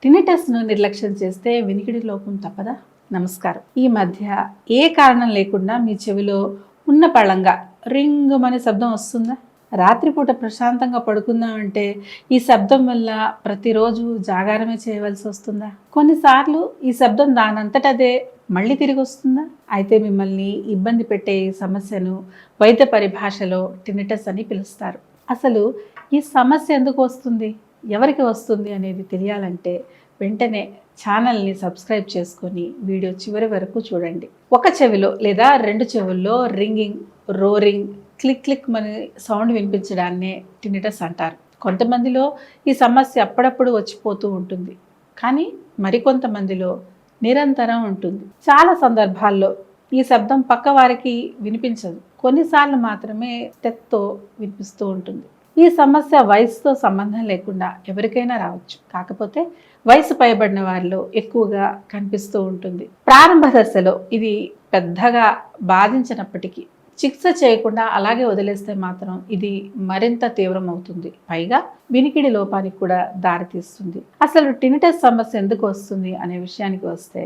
టినిటస్ను నిర్లక్ష్యం చేస్తే వినికిడి లోపం తప్పదా? నమస్కారం. ఈ మధ్య ఏ కారణం లేకుండా మీ చెవిలో ఉన్న పళంగా రింగుమనే శబ్దం వస్తుందా? రాత్రిపూట ప్రశాంతంగా పడుకుందామంటే ఈ శబ్దం వల్ల ప్రతిరోజు జాగారమే చేయవలసి వస్తుందా? కొన్నిసార్లు ఈ శబ్దం దానంతటదే మళ్ళీ తిరిగి వస్తుందా? అయితే మిమ్మల్ని ఇబ్బంది పెట్టే ఈ సమస్యను వైద్య పరిభాషలో టినిటస్ అని పిలుస్తారు. అసలు ఈ సమస్య ఎందుకు వస్తుంది, ఎవరికి వస్తుంది అనేది తెలియాలంటే వెంటనే ఛానల్ని సబ్స్క్రైబ్ చేసుకొని వీడియో చివరి వరకు చూడండి. ఒక చెవిలో లేదా రెండు చెవుల్లో రింగింగ్, రోరింగ్, క్లిక్ క్లిక్ అనే సౌండ్ వినిపించడాన్నే టినిటస్ అంటారు. కొంతమందిలో ఈ సమస్య అప్పుడప్పుడు వచ్చిపోతూ ఉంటుంది, కానీ మరికొంతమందిలో నిరంతరం ఉంటుంది. చాలా సందర్భాల్లో ఈ శబ్దం పక్క వారికి వినిపించదు, కొన్నిసార్లు మాత్రమే టెత్తో వినిపిస్తూ ఉంటుంది. ఈ సమస్య వయసుతో సంబంధం లేకుండా ఎవరికైనా రావచ్చు, కాకపోతే వయసు పైబడిన వారిలో ఎక్కువగా కనిపిస్తూ ఉంటుంది. ప్రారంభ దశలో ఇది పెద్దగా బాధించినప్పటికీ చికిత్స చేయకుండా అలాగే వదిలేస్తే మాత్రం ఇది మరింత తీవ్రమవుతుంది, పైగా వినికిడి లోపానికి కూడా దారితీస్తుంది. అసలు టినిటస్ సమస్య ఎందుకు వస్తుంది అనే విషయానికి వస్తే,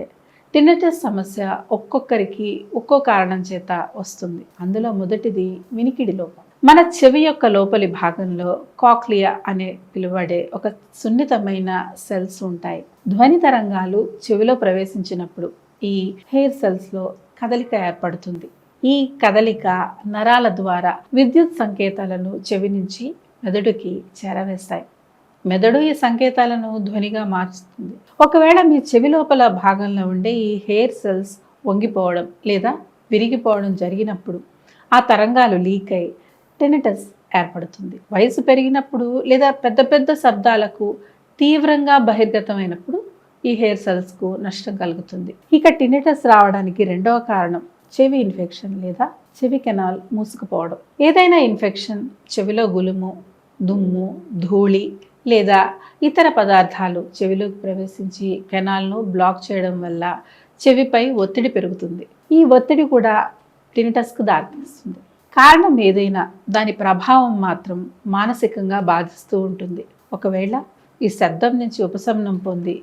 టినిటస్ సమస్య ఒక్కొక్కరికి ఒక్కో కారణం చేత వస్తుంది. అందులో మొదటిది వినికిడి లోపం. మన చెవి యొక్క లోపలి భాగంలో కాక్లియా అనే పిలువబడే ఒక సున్నితమైన సెల్స్ ఉంటాయి. ధ్వని తరంగాలు చెవిలో ప్రవేశించినప్పుడు ఈ హెయిర్ సెల్స్లో కదలిక ఏర్పడుతుంది. ఈ కదలిక నరాల ద్వారా విద్యుత్ సంకేతాలను చెవి నుంచి మెదడుకి చేరవేస్తాయి. మెదడు ఈ సంకేతాలను ధ్వనిగా మార్చుతుంది. ఒకవేళ మీ చెవి లోపల భాగంలో ఉండే ఈ హెయిర్ సెల్స్ వంగిపోవడం లేదా విరిగిపోవడం జరిగినప్పుడు ఆ తరంగాలు లీక్ అయి టినిటస్ ఏర్పడుతుంది. వయసు పెరిగినప్పుడు లేదా పెద్ద పెద్ద శబ్దాలకు తీవ్రంగా బహిర్గతమైనప్పుడు ఈ హెయిర్ సెల్స్కు నష్టం కలుగుతుంది. ఇక టినిటస్ రావడానికి రెండవ కారణం చెవి ఇన్ఫెక్షన్ లేదా చెవి కెనాల్ మూసుకుపోవడం. ఏదైనా ఇన్ఫెక్షన్ చెవిలో గులుము, దుమ్ము, ధూళి లేదా ఇతర పదార్థాలు చెవిలోకి ప్రవేశించి కెనాల్ను బ్లాక్ చేయడం వల్ల చెవిపై ఒత్తిడి పెరుగుతుంది. ఈ ఒత్తిడి కూడా టినిటస్కు దారితీస్తుంది. కారణం ఏదైనా దాని ప్రభావం మాత్రం మానసికంగా బాధిస్తూ ఉంటుంది. ఒకవేళ ఈ శబ్దం నుంచి ఉపశమనం పొంది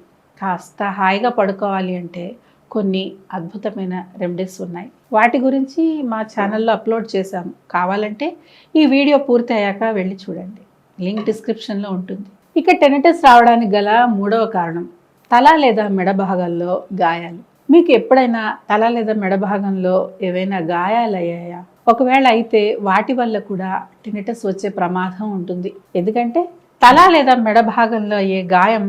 కాస్త హాయిగా పడుకోవాలి అంటే కొన్ని అద్భుతమైన రెమెడీస్ ఉన్నాయి. వాటి గురించి మా ఛానల్లో అప్లోడ్ చేశాము, కావాలంటే ఈ వీడియో పూర్తి అయ్యాక వెళ్ళి చూడండి, లింక్ డిస్క్రిప్షన్లో ఉంటుంది. ఇక టినిటస్ రావడానికి గల మూడవ కారణం తల లేదా మెడ భాగంలో గాయాలు. మీకు ఎప్పుడైనా తల లేదా మెడ భాగంలో ఏవైనా గాయాలు అయ్యాయా? ఒకవేళ అయితే వాటి వల్ల కూడా టినిటస్ వచ్చే ప్రమాదం ఉంటుంది. ఎందుకంటే తల లేదా మెడ భాగంలో అయ్యే గాయం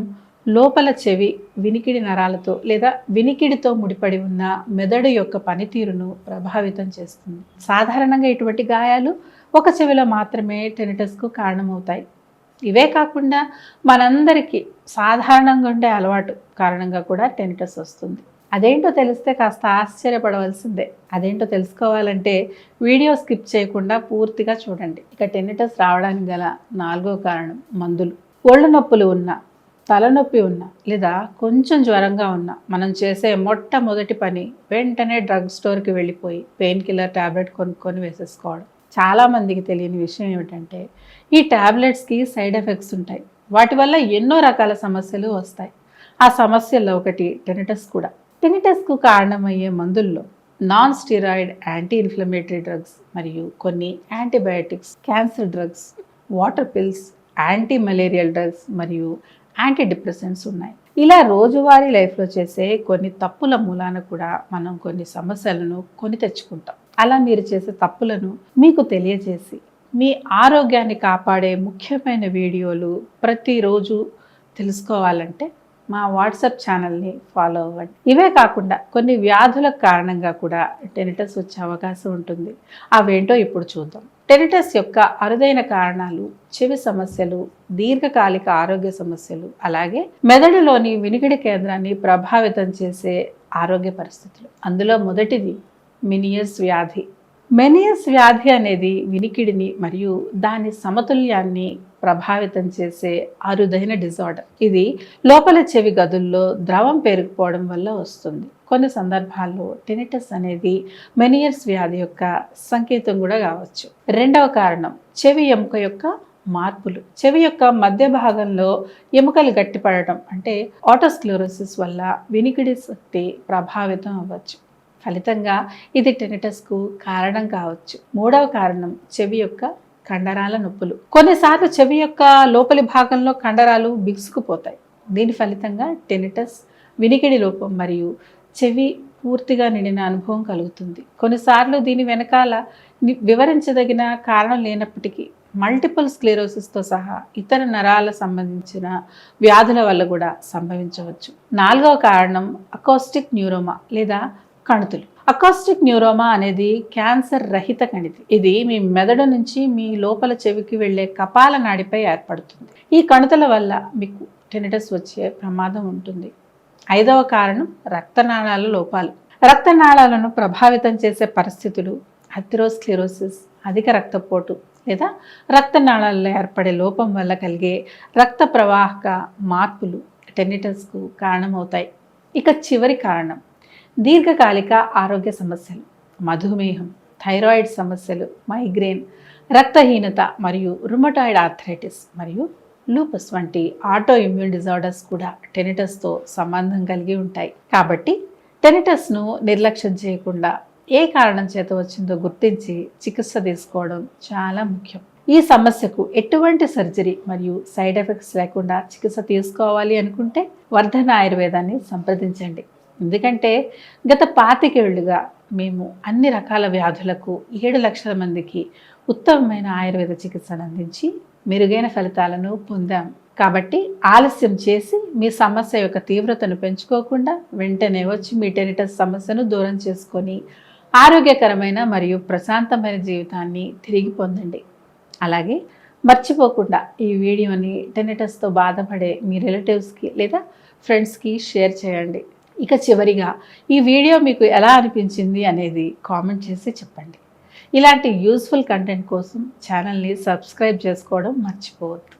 లోపల చెవి వినికిడి నరాలతో లేదా వినికిడితో ముడిపడి ఉన్న మెదడు యొక్క పనితీరును ప్రభావితం చేస్తుంది. సాధారణంగా ఇటువంటి గాయాలు ఒక చెవిలో మాత్రమే టినిటస్కు కారణమవుతాయి. ఇవే కాకుండా మనందరికీ సాధారణంగా ఉండే అలవాటు కారణంగా కూడా టినిటస్ వస్తుంది. అదేంటో తెలిస్తే కాస్త ఆశ్చర్యపడవలసిందే. అదేంటో తెలుసుకోవాలంటే వీడియో స్కిప్ చేయకుండా పూర్తిగా చూడండి. ఇక టినిటస్ రావడానికి గల నాలుగో కారణం మందులు. ఒళ్ళు నొప్పులు ఉన్నా, తలనొప్పి ఉన్నా లేదా కొంచెం జ్వరంగా ఉన్నా మనం చేసే మొట్టమొదటి పని వెంటనే డ్రగ్ స్టోర్కి వెళ్ళిపోయి పెయిన్ కిల్లర్ ట్యాబ్లెట్ కొనుక్కొని వేసేసుకోవడం. చాలామందికి తెలియని విషయం ఏమిటంటే ఈ ట్యాబ్లెట్స్కి సైడ్ ఎఫెక్ట్స్ ఉంటాయి. వాటి వల్ల ఎన్నో రకాల సమస్యలు వస్తాయి. ఆ సమస్యల్లో ఒకటి టినిటస్ కూడా. టినిటస్కు కారణమయ్యే మందుల్లో non steroid anti inflammatory drugs మరియు కొన్ని antibiotics, cancer drugs, water pills, anti malarial drugs మరియు యాంటీ డిప్రెసెంట్స్ ఉన్నాయి. ఇలా రోజువారీ లైఫ్లో చేసే కొన్ని తప్పుల మూలాన కూడా మనం కొన్ని సమస్యలను కొని తెచ్చుకుంటాం. అలా మీరు చేసే తప్పులను మీకు తెలియజేసి మీ ఆరోగ్యాన్ని కాపాడే ముఖ్యమైన వీడియోలు ప్రతిరోజు తెలుసుకోవాలంటే మా వాట్సాప్ ఛానల్ని ఫాలో అవ్వండి. ఇవే కాకుండా కొన్ని వ్యాధుల కారణంగా కూడా టినిటస్ వచ్చే అవకాశం ఉంటుంది. అవేంటో ఇప్పుడు చూద్దాం. టినిటస్ యొక్క అరుదైన కారణాలు చెవి సమస్యలు, దీర్ఘకాలిక ఆరోగ్య సమస్యలు, అలాగే మెదడులోని వినికిడి కేంద్రాన్ని ప్రభావితం చేసే ఆరోగ్య పరిస్థితులు. అందులో మొదటిది మినియస్ వ్యాధి. మెనియస్ వ్యాధి అనేది వినికిడిని మరియు దాని సమతుల్యాన్ని ప్రభావితం చేసే అరుదైన డిజార్డర్. ఇది లోపల చెవి గదుల్లో ద్రవం పేరుకుపోవడం వల్ల వస్తుంది. కొన్ని సందర్భాల్లో టెనిటస్ అనేది మెనియస్ వ్యాధి యొక్క సంకేతం కూడా కావచ్చు. రెండవ కారణం చెవి ఎముక యొక్క మార్పులు. చెవి యొక్క మధ్య భాగంలో ఎముకలు గట్టిపడటం అంటే ఆటోస్క్లెరోసిస్ వల్ల వినికిడి శక్తి ప్రభావితం అవ్వచ్చు. ఫలితంగా ఇది టెనిటస్కు కారణం కావచ్చు. మూడవ కారణం చెవి యొక్క కండరాల నొప్పులు. కొన్నిసార్లు చెవి యొక్క లోపలి భాగంలో కండరాలు బిగుసుకుపోతాయి. దీని ఫలితంగా టెనిటస్, వినికిడి లోపం మరియు చెవి పూర్తిగా నిండిన అనుభవం కలుగుతుంది. కొన్నిసార్లు దీని వెనకాల వివరించదగిన కారణం లేనప్పటికీ మల్టిపుల్ స్క్లెరోసిస్తో సహా ఇతర నరాల సంబంధించిన వ్యాధుల వల్ల కూడా సంభవించవచ్చు. నాలుగవ కారణం అకౌస్టిక్ న్యూరోమా లేదా కణుతులు. అకౌస్టిక్ న్యూరోమా అనేది క్యాన్సర్ రహిత కణితి. ఇది మీ మెదడు నుంచి మీ లోపల చెవికి వెళ్లే కపాల నాడిపై ఏర్పడుతుంది. ఈ కణుతుల వల్ల మీకు టెనిటస్ వచ్చే ప్రమాదం ఉంటుంది. ఐదవ కారణం రక్తనాళాల లోపాలు. రక్తనాళాలను ప్రభావితం చేసే పరిస్థితులు అథెరోస్క్లెరోసిస్, అధిక రక్తపోటు లేదా రక్తనాళాల్లో ఏర్పడే లోపం వల్ల కలిగే రక్త ప్రవాహక మార్పులు టెనిటస్కు కారణమవుతాయి. ఇక చివరి కారణం దీర్ఘకాలిక ఆరోగ్య సమస్యలు. మధుమేహం, థైరాయిడ్ సమస్యలు, మైగ్రేన్, రక్తహీనత మరియు రుమటాయిడ్ ఆర్థరైటిస్ మరియు లూపస్ వంటి ఆటో ఇమ్యూన్ డిజార్డర్స్ కూడా టెనిటస్తో సంబంధం కలిగి ఉంటాయి. కాబట్టి టెనిటస్ను నిర్లక్ష్యం చేయకుండా ఏ కారణం చేత వచ్చిందో గుర్తించి చికిత్స తీసుకోవడం చాలా ముఖ్యం. ఈ సమస్యకు ఎటువంటి సర్జరీ మరియు సైడ్ ఎఫెక్ట్స్ లేకుండా చికిత్స తీసుకోవాలి అనుకుంటే వర్ధన ఆయుర్వేదాన్ని సంప్రదించండి. ఎందుకంటే గత 25 ఏళ్లుగా మేము అన్ని రకాల వ్యాధులకు 7 లక్షల మందికి ఉత్తమమైన ఆయుర్వేద చికిత్సను అందించి మెరుగైన ఫలితాలను పొందాం. కాబట్టి ఆలస్యం చేసి మీ సమస్య యొక్క తీవ్రతను పెంచుకోకుండా వెంటనే వచ్చి మీ టెనిటస్ సమస్యను దూరం చేసుకొని ఆరోగ్యకరమైన మరియు ప్రశాంతమైన జీవితాన్ని తిరిగి పొందండి. అలాగే మర్చిపోకుండా ఈ వీడియోని టెనిటస్తో బాధపడే మీ రిలేటివ్స్కి లేదా ఫ్రెండ్స్కి షేర్ చేయండి. ఇక చివరిగా ఈ వీడియో మీకు ఎలా అనిపించింది అనేది కామెంట్ చేసి చెప్పండి. ఇలాంటి యూస్ఫుల్ కంటెంట్ కోసం ఛానల్ని సబ్స్క్రైబ్ చేసుకోవడం మర్చిపోవద్దు.